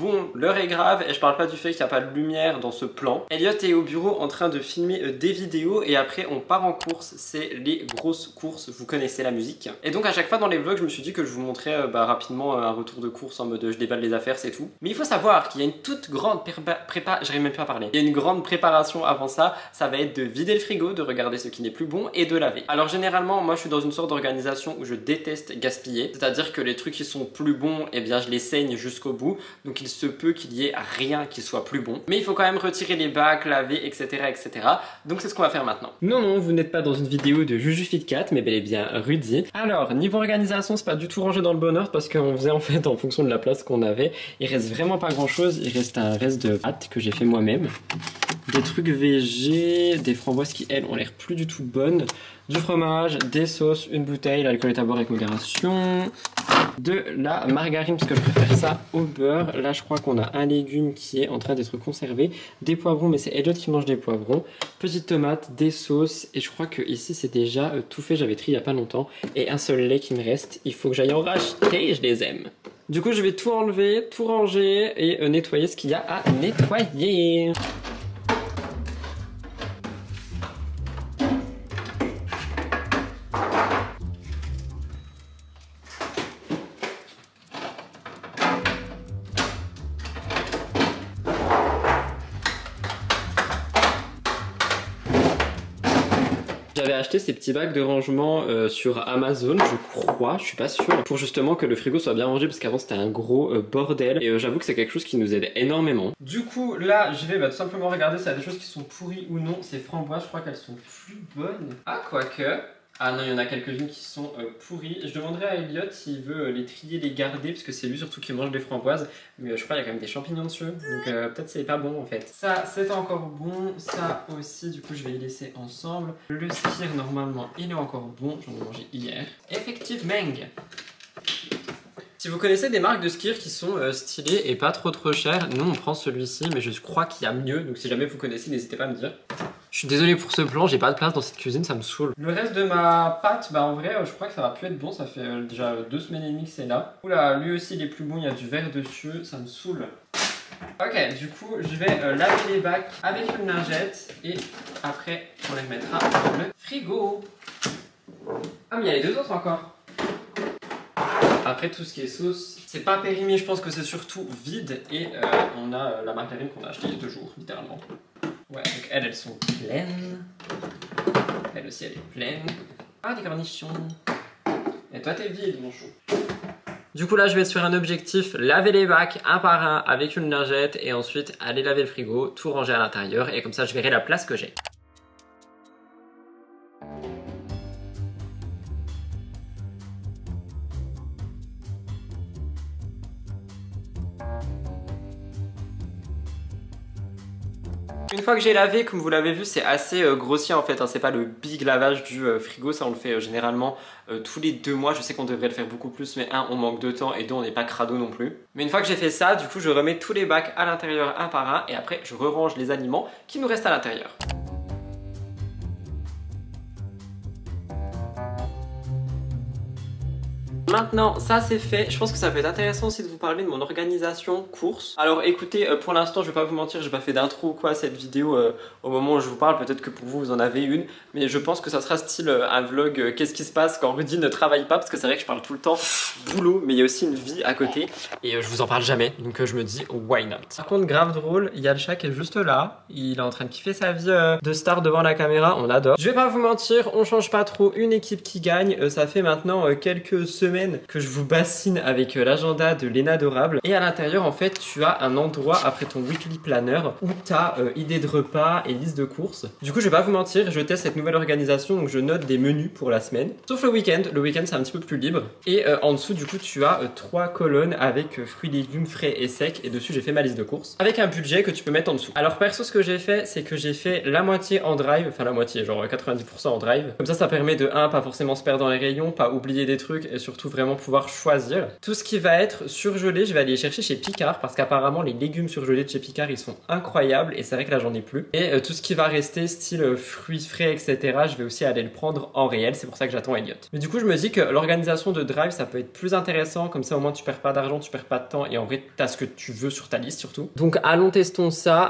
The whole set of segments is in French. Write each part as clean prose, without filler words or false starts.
Bon, l'heure est grave et je parle pas du fait qu'il n'y a pas de lumière dans ce plan. Elliot est au bureau en train de filmer des vidéos et après on part en course, c'est les grosses courses, vous connaissez la musique. Et donc à chaque fois dans les vlogs je me suis dit que je vous montrais rapidement un retour de course en mode je déballe les affaires, c'est tout. Mais il faut savoir qu'il y a une toute grande j'arrive même pas à parler. Il y a une grande préparation avant ça, ça va être de vider le frigo, de regarder ce qui n'est plus bon et de laver. Alors généralement moi je suis dans une sorte d'organisation où je déteste gaspiller, c'est-à-dire que les trucs qui sont plus bons, eh bien je les saigne jusqu'au bout, donc il se peut qu'il y ait rien qui soit plus bon. Mais il faut quand même retirer les bacs, laver, etc. etc. Donc c'est ce qu'on va faire maintenant. Non, vous n'êtes pas dans une vidéo de JujuFit4, mais bel et bien Rudy. Alors, niveau organisation, c'est pas du tout rangé dans le bon ordre parce qu'on faisait en fait en fonction de la place qu'on avait. Il reste vraiment pas grand chose, il reste un reste de pâtes que j'ai fait moi-même. Des trucs végés, des framboises qui elles ont l'air plus du tout bonnes, du fromage, des sauces, une bouteille, l'alcool est à boire avec modération, de la margarine parce que je préfère ça au beurre. Là je crois qu'on a un légume qui est en train d'être conservé, des poivrons mais c'est Elliot qui mange des poivrons, petites tomates, des sauces et je crois que ici c'est déjà tout fait, j'avais trié il y a pas longtemps et un seul lait qui me reste, il faut que j'aille en racheter, je les aime. Du coup je vais tout enlever, tout ranger et nettoyer ce qu'il y a à nettoyer. J'avais acheté ces petits bacs de rangement sur Amazon, je crois, je suis pas sûr, pour justement que le frigo soit bien rangé parce qu'avant c'était un gros bordel et j'avoue que c'est quelque chose qui nous aide énormément. Du coup là je vais tout simplement regarder s'il y a des choses qui sont pourries ou non. Ces framboises je crois qu'elles sont plus bonnes. Ah quoique... Ah non, il y en a quelques-unes qui sont pourries. Je demanderai à Elliot s'il veut les trier, les garder, parce que c'est lui surtout qui mange des framboises. Mais je crois qu'il y a quand même des champignons dessus, donc peut-être c'est pas bon en fait. Ça, c'est encore bon, ça aussi, du coup je vais les laisser ensemble. Le skyr, normalement, il est encore bon, j'en ai mangé hier. Effectivement. Si vous connaissez des marques de skyr qui sont stylées et pas trop chères, nous on prend celui-ci, mais je crois qu'il y a mieux, donc si jamais vous connaissez, n'hésitez pas à me dire. Je suis désolé pour ce plan, j'ai pas de place dans cette cuisine, ça me saoule. Le reste de ma pâte, en vrai, je crois que ça va plus être bon, ça fait déjà 2 semaines et demie que c'est là. Oula, lui aussi il est plus bon, il y a du verre dessus, ça me saoule. Ok, du coup, je vais laver les bacs avec une lingette et après, on les mettra dans le frigo. Ah, mais il y a les deux autres encore. Après, tout ce qui est sauce, c'est pas périmé, je pense que c'est surtout vide et on a la margarine qu'on a achetée il y a 2 jours, littéralement. Ouais, donc elles sont pleines. Elle aussi, elle est pleine. Ah, des cornichons. Et toi, t'es vide, mon chou. Du coup, là, je vais sur un objectif, laver les bacs un par un avec une lingette et ensuite aller laver le frigo, tout ranger à l'intérieur et comme ça, je verrai la place que j'ai. Une fois que j'ai lavé, comme vous l'avez vu, c'est assez grossier en fait, hein. C'est pas le big lavage du frigo, ça on le fait généralement tous les 2 mois. Je sais qu'on devrait le faire beaucoup plus, mais 1, on manque de temps et 2, on n'est pas crado non plus. Mais une fois que j'ai fait ça, du coup je remets tous les bacs à l'intérieur un par un et après je re-range les aliments qui nous restent à l'intérieur. Maintenant, ça c'est fait. Je pense que ça peut être intéressant aussi de vous parler de mon organisation course. Alors écoutez, pour l'instant, je vais pas vous mentir, j'ai pas fait d'intro ou quoi à cette vidéo au moment où je vous parle. Peut-être que pour vous, vous en avez une. Mais je pense que ça sera style un vlog qu'est-ce qui se passe quand Rudy ne travaille pas. Parce que c'est vrai que je parle tout le temps boulot, mais il y a aussi une vie à côté. Et je vous en parle jamais. Donc je me dis, why not. Par contre, grave drôle, il y a le chat qui est juste là. Il est en train de kiffer sa vie de star devant la caméra. On adore. Je vais pas vous mentir, on change pas trop. Une équipe qui gagne. Ça fait maintenant quelques semaines que je vous bassine avec l'agenda de Léna Adorable et à l'intérieur en fait tu as un endroit après ton weekly planner où tu as idées de repas et liste de courses. Du coup je vais pas vous mentir, je teste cette nouvelle organisation donc je note des menus pour la semaine sauf le week-end c'est un petit peu plus libre et en dessous du coup tu as 3 colonnes avec fruits, légumes frais et secs et dessus j'ai fait ma liste de courses avec un budget que tu peux mettre en dessous. Alors perso ce que j'ai fait c'est que j'ai fait la moitié en drive, enfin la moitié genre 90% en drive, comme ça permet de 1 pas forcément se perdre dans les rayons, pas oublier des trucs et surtout vraiment pouvoir choisir. Tout ce qui va être surgelé, je vais aller les chercher chez Picard parce qu'apparemment les légumes surgelés de chez Picard ils sont incroyables et c'est vrai que là j'en ai plus. Et tout ce qui va rester style fruits frais etc, je vais aussi aller le prendre en réel, c'est pour ça que j'attends Elliot. Mais du coup je me dis que l'organisation de drive ça peut être plus intéressant, comme ça au moins tu perds pas d'argent, tu perds pas de temps et en vrai t'as ce que tu veux sur ta liste surtout. Donc allons tester ça,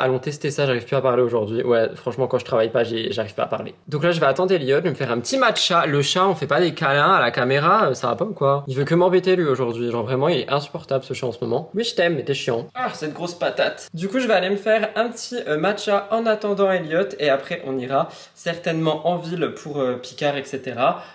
j'arrive plus à parler aujourd'hui. Ouais franchement quand je travaille pas j'arrive pas à parler. Donc là je vais attendre Elliot, je vais me faire un petit matcha. Le chat on fait pas des câlins à la caméra, ça va pas ou quoi? Il veut que m'embêter lui aujourd'hui, genre vraiment il est insupportable ce chat en ce moment. Oui je t'aime mais t'es chiant. Ah cette grosse patate. Du coup je vais aller me faire un petit matcha en attendant Elliot et après on ira certainement en ville pour Picard etc.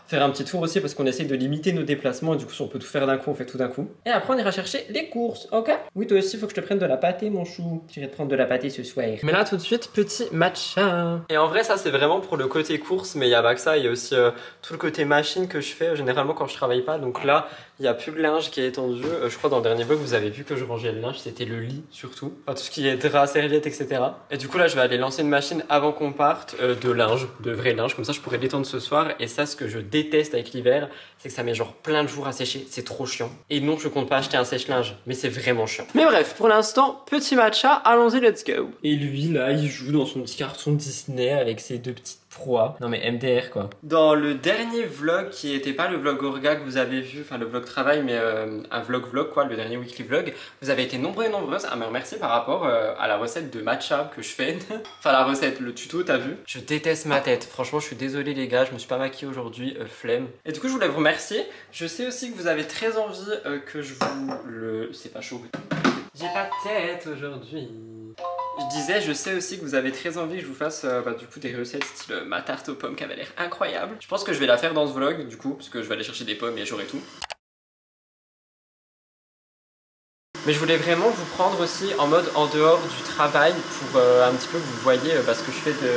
Faire un petit tour aussi parce qu'on essaye de limiter nos déplacements et du coup si on peut tout faire d'un coup on fait tout d'un coup. Et après on ira chercher les courses, ok? Oui toi aussi faut que je te prenne de la pâtée mon chou. J'irai te prendre de la pâtée ce soir. Mais là tout de suite petit matcha. Et en vrai ça c'est vraiment pour le côté course mais il y a pas que ça, il y a aussi tout le côté machine que je fais généralement quand je travaille pas. Donc là il n'y a plus de linge qui est étendu. Je crois dans le dernier vlog vous avez vu que je rangeais le linge, c'était le lit surtout. Enfin tout ce qui est drap, serviettes etc. Et du coup là je vais aller lancer une machine avant qu'on parte de linge, de vrai linge. Comme ça je pourrais l'étendre ce soir. Et ça ce que je déteste avec l'hiver c'est que ça met genre plein de jours à sécher, c'est trop chiant. Et non je compte pas acheter un sèche-linge mais c'est vraiment chiant. Mais bref pour l'instant petit matcha, allons-y let's go. Et lui là il joue dans son petit carton Disney avec ses deux petites proies. Non mais MDR quoi. Dans le dernier vlog qui était pas le vlog Orga que vous avez vu, enfin le vlog travail mais un vlog quoi, le dernier weekly vlog, vous avez été nombreux et nombreuses à me remercier par rapport à la recette de matcha que je fais. Enfin la recette, le tuto t'as vu. Je déteste ma tête, franchement je suis désolé les gars, je me suis pas maquillée aujourd'hui, flemme. Et du coup je voulais vous remercier. Je sais aussi que vous avez très envie que je vous le... C'est pas chaud. J'ai pas de tête aujourd'hui. Je disais, je sais aussi que vous avez très envie que je vous fasse du coup des recettes style ma tarte aux pommes qui avait l'air incroyable. Je pense que je vais la faire dans ce vlog du coup, parce que je vais aller chercher des pommes et j'aurai tout. Mais je voulais vraiment vous prendre aussi en mode en dehors du travail pour un petit peu que vous voyez ce que je fais de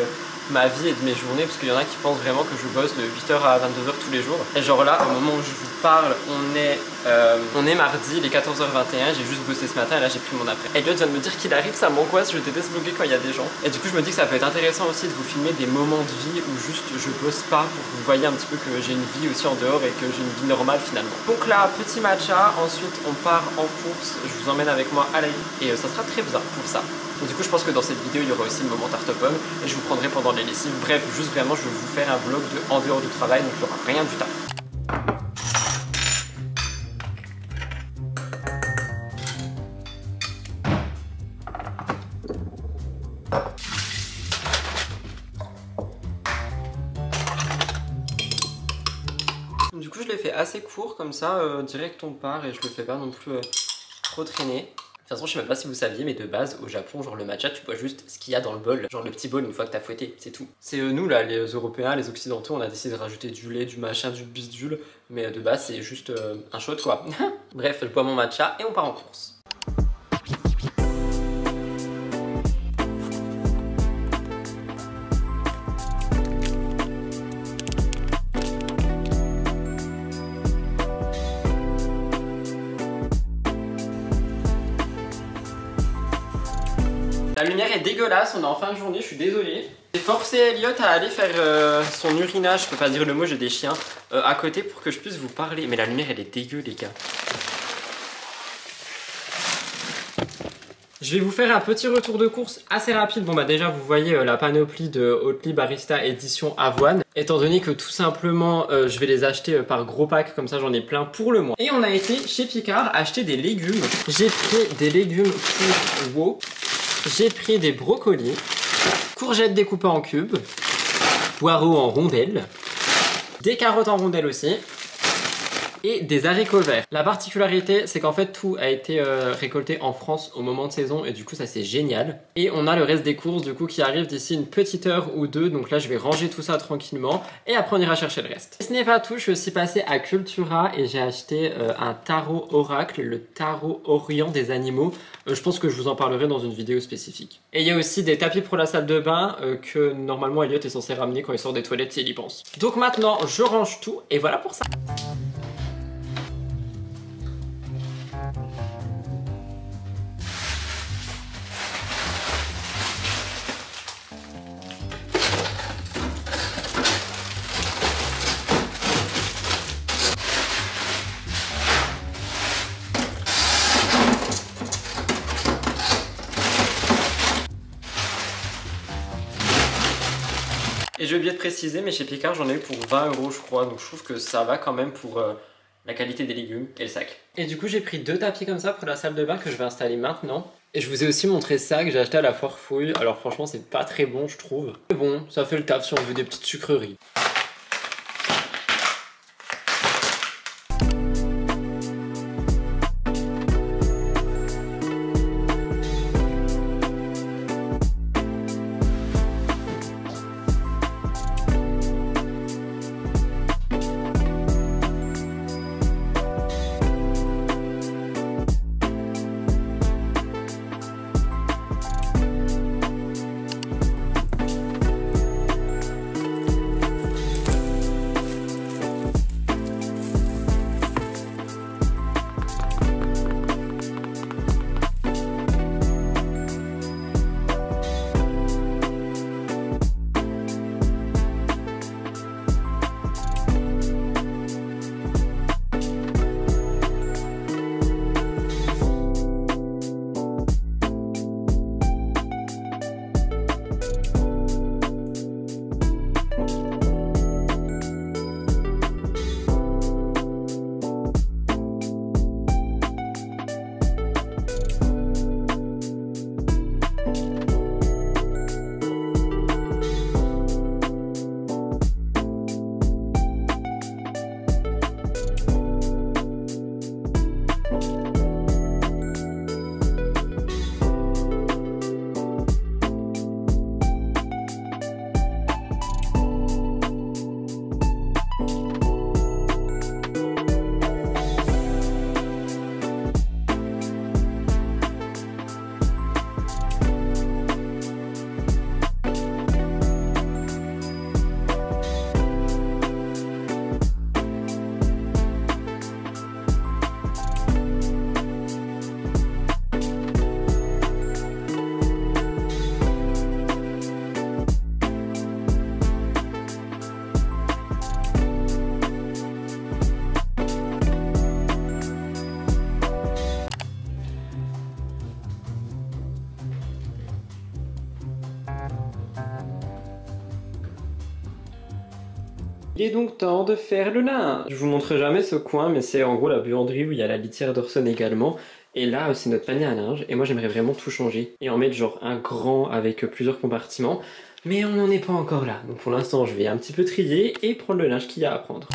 ma vie et de mes journées, parce qu'il y en a qui pensent vraiment que je bosse de 8h à 22h tous les jours. Et genre là, au moment où je vous parle, on est mardi, il est 14h21, j'ai juste bossé ce matin et là j'ai pris mon après. Elliot vient de me dire qu'il arrive, ça m'angoisse, je déteste vlogger quand il y a des gens. Et du coup je me dis que ça peut être intéressant aussi de vous filmer des moments de vie où juste je bosse pas pour que vous voyez un petit peu que j'ai une vie aussi en dehors et que j'ai une vie normale finalement. Donc là, petit matcha, ensuite on part en course, je vous emmène avec moi à la ville et ça sera très bien pour ça. Donc du coup je pense que dans cette vidéo il y aura aussi le moment tarte aux pommes et je vous prendrai pendant les lessives. Bref, juste vraiment je vais vous faire un vlog de en dehors du travail, donc il n'y aura rien du taf. Du coup je l'ai fait assez court comme ça, direct on part et je le fais pas non plus trop traîner. De toute façon, je sais même pas si vous saviez, mais de base, au Japon, genre le matcha, tu bois juste ce qu'il y a dans le bol. Genre le petit bol une fois que t'as fouetté, c'est tout. C'est nous, là, les Européens, les Occidentaux, on a décidé de rajouter du lait, du machin, du bidule. Mais de base, c'est juste un shot, quoi. Bref, je bois mon matcha et on part en course. La lumière est dégueulasse, on est en fin de journée, je suis désolé. J'ai forcé Elliot à aller faire son urinage, je peux pas dire le mot, j'ai des chiens, à côté pour que je puisse vous parler. Mais la lumière elle est dégueu les gars. Je vais vous faire un petit retour de course assez rapide. Bon bah déjà vous voyez la panoplie de Oatly Barista édition avoine. Étant donné que tout simplement je vais les acheter par gros pack, comme ça j'en ai plein pour le mois. Et on a été chez Picard acheter des légumes. J'ai pris des légumes pour WoW. J'ai pris des brocolis, courgettes découpées en cubes, poireaux en rondelles, des carottes en rondelles aussi, et des haricots verts. La particularité, c'est qu'en fait tout a été récolté en France au moment de saison et du coup ça c'est génial. Et on a le reste des courses du coup qui arrivent d'ici une petite heure ou deux, donc là je vais ranger tout ça tranquillement et après on ira chercher le reste. Et ce n'est pas tout, je suis aussi passée à Cultura et j'ai acheté un tarot oracle, le tarot orient des animaux. Je pense que je vous en parlerai dans une vidéo spécifique. Et il y a aussi des tapis pour la salle de bain que normalement Elliot est censé ramener quand il sort des toilettes s'il y pense. Donc maintenant je range tout et voilà pour ça. Et j'ai oublié de préciser, mais chez Picard j'en ai eu pour 20 € je crois, donc je trouve que ça va quand même pour la qualité des légumes et le sac. Et du coup j'ai pris 2 tapis comme ça pour la salle de bain que je vais installer maintenant. Et je vous ai aussi montré ça que j'ai acheté à la foire fouille. Alors franchement c'est pas très bon je trouve. Mais bon, ça fait le taf si on veut des petites sucreries. Il est donc temps de faire le linge. Je vous montre jamais ce coin, mais c'est en gros la buanderie où il y a la litière d'Orson également. Et là, c'est notre panier à linge. Et moi, j'aimerais vraiment tout changer et en mettre genre un grand avec plusieurs compartiments. Mais on n'en est pas encore là. Donc pour l'instant, je vais un petit peu trier et prendre le linge qu'il y a à prendre.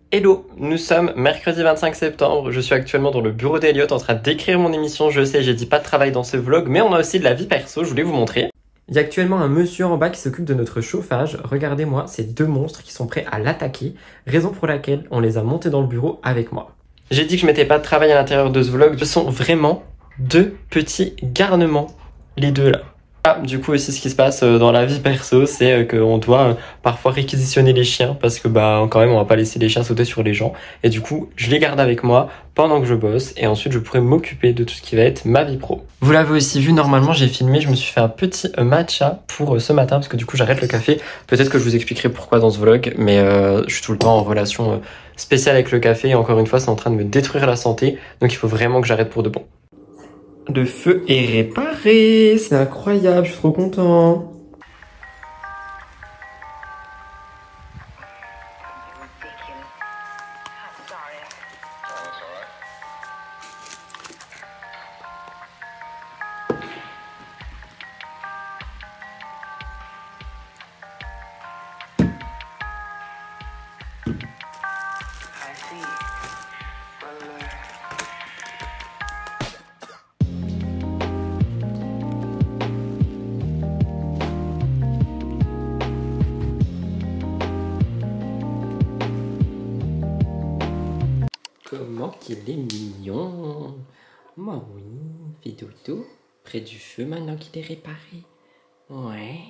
Hello, nous sommes mercredi 25 septembre, je suis actuellement dans le bureau d'Eliott en train d'écrire mon émission, je sais j'ai dit pas de travail dans ce vlog, mais on a aussi de la vie perso, je voulais vous montrer. Il y a actuellement un monsieur en bas qui s'occupe de notre chauffage. Regardez-moi ces deux monstres qui sont prêts à l'attaquer, raison pour laquelle on les a montés dans le bureau avec moi. J'ai dit que je mettais pas de travail à l'intérieur de ce vlog. Ce sont vraiment deux petits garnements, les deux là. Ah, du coup aussi ce qui se passe dans la vie perso, c'est qu'on doit parfois réquisitionner les chiens parce que bah quand même on va pas laisser les chiens sauter sur les gens, et du coup je les garde avec moi pendant que je bosse et ensuite je pourrai m'occuper de tout ce qui va être ma vie pro. Vous l'avez aussi vu, normalement j'ai filmé, je me suis fait un petit matcha pour ce matin parce que du coup j'arrête le café. Peut-être que je vous expliquerai pourquoi dans ce vlog, mais je suis tout le temps en relation spéciale avec le café et encore une fois c'est en train de me détruire la santé, donc il faut vraiment que j'arrête pour de bon. Le feu est réparé, c'est incroyable, je suis trop content. Comment qu'il est mignon. Moi oui, fait dodo près du feu maintenant qu'il est réparé. Ouais,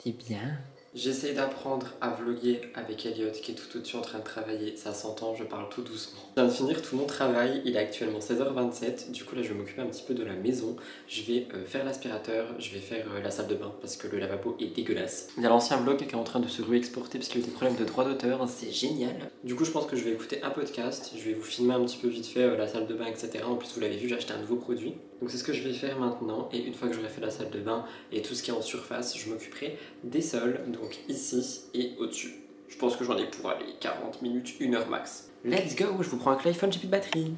t'es bien. J'essaie d'apprendre à vlogger avec Elliot qui est tout au-dessus en train de travailler. Ça s'entend, je parle tout doucement. Je viens de finir tout mon travail, il est actuellement 16h27. Du coup là je vais m'occuper un petit peu de la maison. Je vais faire l'aspirateur, je vais faire la salle de bain parce que le lavabo est dégueulasse. Il y a l'ancien vlog qui est en train de se réexporter parce qu'il y a eu des problèmes de droit d'auteur, c'est génial. Du coup je pense que je vais écouter un podcast, je vais vous filmer un petit peu vite fait la salle de bain, etc. En plus vous l'avez vu, j'ai acheté un nouveau produit. Donc c'est ce que je vais faire maintenant, et une fois que j'aurai fait la salle de bain et tout ce qui est en surface, je m'occuperai des sols, donc ici et au-dessus. Je pense que j'en ai pour aller 40 minutes, 1 heure max. Let's go, je vous prends avec l'iPhone, j'ai plus de batterie.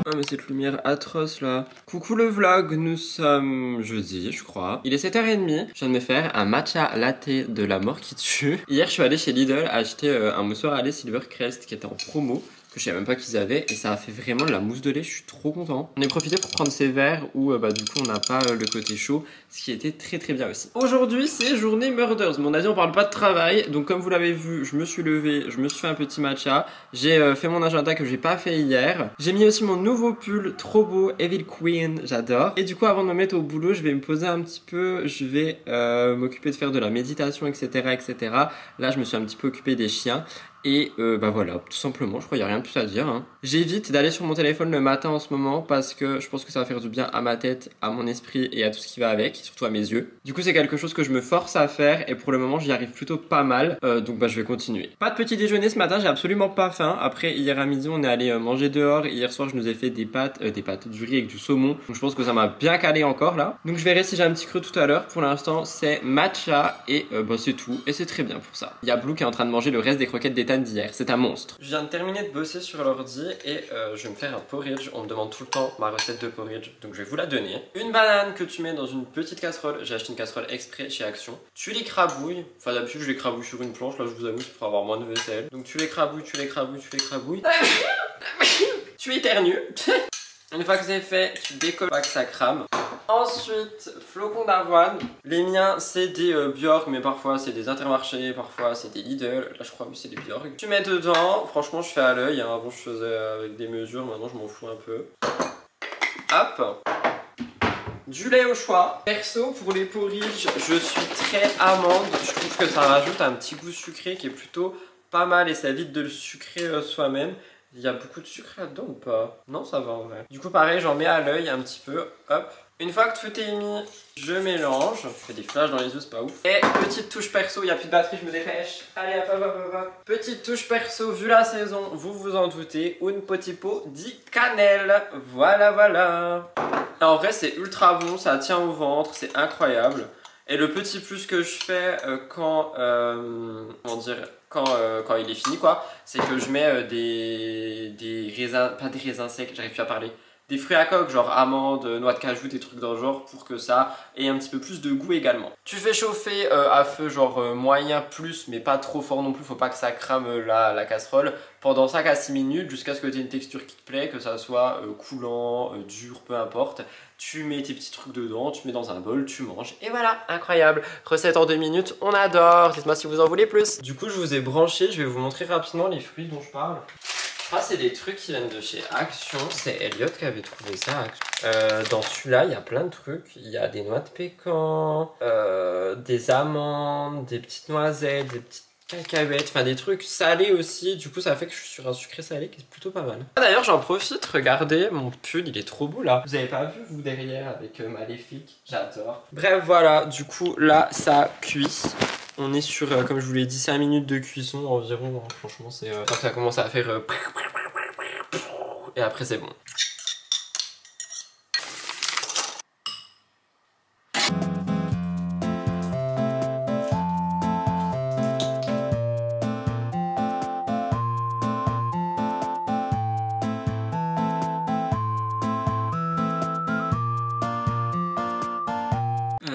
Ah mais cette lumière atroce là. Coucou le vlog, nous sommes jeudi je crois. Il est 7h30, je viens de me faire un matcha latte de la mort qui tue. Hier je suis allé chez Lidl acheter un moussoir à lait Silvercrest qui était en promo. Que je savais même pas qu'ils avaient et ça a fait vraiment de la mousse de lait, je suis trop content. On est profité pour prendre ces verres où du coup on n'a pas le côté chaud, ce qui était très bien aussi. Aujourd'hui c'est journée Murders, mais on a dit on parle pas de travail, donc comme vous l'avez vu, je me suis levé, je me suis fait un petit matcha, j'ai fait mon agenda que j'ai pas fait hier, j'ai mis aussi mon nouveau pull trop beau, Evil Queen, j'adore. Et du coup avant de me mettre au boulot, je vais me poser un petit peu, je vais m'occuper de faire de la méditation, etc. Là je me suis un petit peu occupé des chiens. Et voilà, tout simplement, je crois qu'il n'y a rien de plus à dire. J'évite d'aller sur mon téléphone le matin en ce moment parce que je pense que ça va faire du bien à ma tête, à mon esprit et à tout ce qui va avec, surtout à mes yeux. Du coup, c'est quelque chose que je me force à faire et pour le moment, j'y arrive plutôt pas mal. Donc je vais continuer. Pas de petit déjeuner ce matin, j'ai absolument pas faim. Après, hier à midi, on est allé manger dehors. Hier soir, je nous ai fait du riz avec du saumon. Donc je pense que ça m'a bien calé encore là. Donc je verrai si j'ai un petit creux tout à l'heure. Pour l'instant, c'est matcha et c'est tout. Et c'est très bien pour ça. Il y a Blue qui est en train de manger le reste des croquettes d'étang d'hier, c'est un monstre. Je viens de terminer de bosser sur l'ordi et je vais me faire un porridge. On me demande tout le temps ma recette de porridge, donc je vais vous la donner. Une banane que tu mets dans une petite casserole, j'ai acheté une casserole exprès chez Action. Tu l'écrabouilles, enfin d'habitude je l'écrabouille sur une planche, là je vous avoue c'est pour avoir moins de vaisselle. Donc tu l'écrabouilles. Tu éternues. Une fois que c'est fait, tu décolles pas que ça crame. Ensuite, flocons d'avoine. Les miens, c'est des Björk, mais parfois c'est des Intermarché, parfois c'est des Lidl. Là, je crois que c'est des Björk. Tu mets dedans. Franchement, je fais à l'œil. Avant, je faisais avec des mesures. Maintenant, je m'en fous un peu. Hop. Du lait au choix. Perso, pour les porridge, je suis très amande. Je trouve que ça rajoute un petit goût sucré qui est plutôt pas mal et ça évite de le sucrer soi-même. Il y a beaucoup de sucre là-dedans ou pas? Non, ça va en vrai. Du coup, pareil, j'en mets à l'œil un petit peu. Hop. Une fois que tout est mis, je mélange. Je fais des flashs dans les yeux, c'est pas ouf. Et petite touche perso, il n'y a plus de batterie, je me dépêche. Allez, hop. Petite touche perso, vu la saison, vous vous en doutez. Un petit pot di cannelle. Voilà. En vrai, c'est ultra bon, ça tient au ventre, c'est incroyable. Et le petit plus que je fais quand il est fini quoi, c'est que je mets des raisins, pas des raisins secs, j'arrive plus à parler, des fruits à coque genre amandes, noix de cajou, des trucs dans le genre pour que ça ait un petit peu plus de goût également. Tu fais chauffer à feu genre moyen plus mais pas trop fort non plus, faut pas que ça crame la casserole pendant 5 à 6 minutes jusqu'à ce que tu aies une texture qui te plaît, que ça soit coulant, dur, peu importe. Tu mets tes petits trucs dedans, tu mets dans un bol, tu manges et voilà, incroyable. Recette en 2 minutes, on adore, dites-moi si vous en voulez plus. Du coup je vous ai branché, je vais vous montrer rapidement les fruits dont je parle. Ah, c'est des trucs qui viennent de chez Action, c'est Elliot qui avait trouvé ça. Dans celui-là, il y a plein de trucs. Il y a des noix de pécan, des amandes, des petites noisettes, des petites cacahuètes, enfin des trucs salés aussi. Du coup, ça fait que je suis sur un sucré salé qui est plutôt pas mal. Ah, d'ailleurs, j'en profite, regardez, mon pull, il est trop beau là. Vous avez pas vu, vous, derrière, avec Maléfique? J'adore. Bref, voilà, du coup, là, ça cuit. On est sur, comme je vous l'ai dit, 5 minutes de cuisson environ. Franchement, c'est quand ça commence à faire... et après, c'est bon.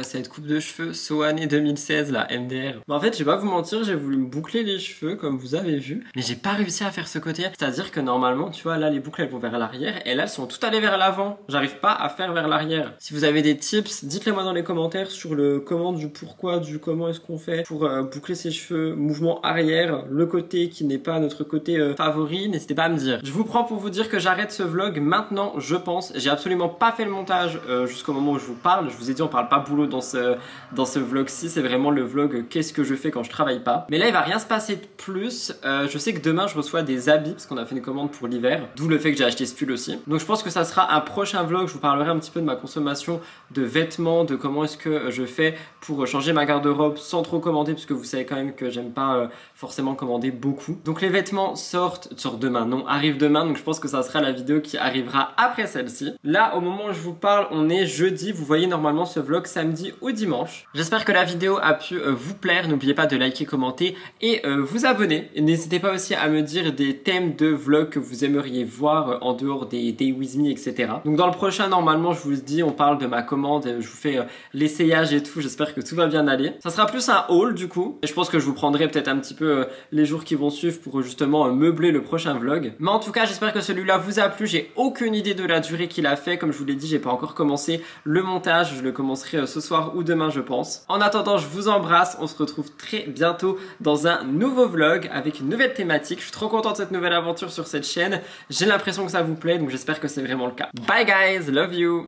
Cette coupe de cheveux So année 2016 la MDR. En fait je vais pas vous mentir, j'ai voulu me boucler les cheveux comme vous avez vu, mais j'ai pas réussi à faire ce côté, c'est à dire que normalement tu vois là les boucles elles vont vers l'arrière et là elles sont toutes allées vers l'avant, j'arrive pas à faire vers l'arrière. Si vous avez des tips, dites-les moi dans les commentaires sur le comment, du pourquoi, du comment est-ce qu'on fait pour boucler ses cheveux, mouvement arrière, le côté qui n'est pas notre côté favori, n'hésitez pas à me dire. Je vous prends pour vous dire que j'arrête ce vlog maintenant, je pense. J'ai absolument pas fait le montage jusqu'au moment où je vous parle, je vous ai dit on parle pas boulot dans ce vlog-ci, c'est vraiment le vlog qu'est-ce que je fais quand je travaille pas. Mais là il va rien se passer de plus, je sais que demain je reçois des habits parce qu'on a fait une commande pour l'hiver, d'où le fait que j'ai acheté ce pull aussi. Donc je pense que ça sera un prochain vlog, je vous parlerai un petit peu de ma consommation de vêtements, de comment est-ce que je fais pour changer ma garde-robe sans trop commander, parce que vous savez quand même que j'aime pas forcément commander beaucoup. Donc les vêtements sortent demain, non, arrivent demain, donc je pense que ça sera la vidéo qui arrivera après celle-ci. Là au moment où je vous parle, on est jeudi, vous voyez normalement ce vlog samedi samedi ou dimanche. J'espère que la vidéo a pu vous plaire. N'oubliez pas de liker, commenter et vous abonner. N'hésitez pas aussi à me dire des thèmes de vlog que vous aimeriez voir en dehors des Day With Me, etc. Donc dans le prochain, normalement, je vous dis, on parle de ma commande, je vous fais l'essayage et tout. J'espère que tout va bien aller. Ça sera plus un haul du coup. Et je pense que je vous prendrai peut-être un petit peu les jours qui vont suivre pour justement meubler le prochain vlog. Mais en tout cas, j'espère que celui-là vous a plu. J'ai aucune idée de la durée qu'il a fait. Comme je vous l'ai dit, j'ai pas encore commencé le montage. Je le commencerai ce soir ou demain, je pense. En attendant, je vous embrasse. On se retrouve très bientôt dans un nouveau vlog avec une nouvelle thématique. Je suis trop content de cette nouvelle aventure sur cette chaîne. J'ai l'impression que ça vous plaît, donc j'espère que c'est vraiment le cas. Bye guys, love you!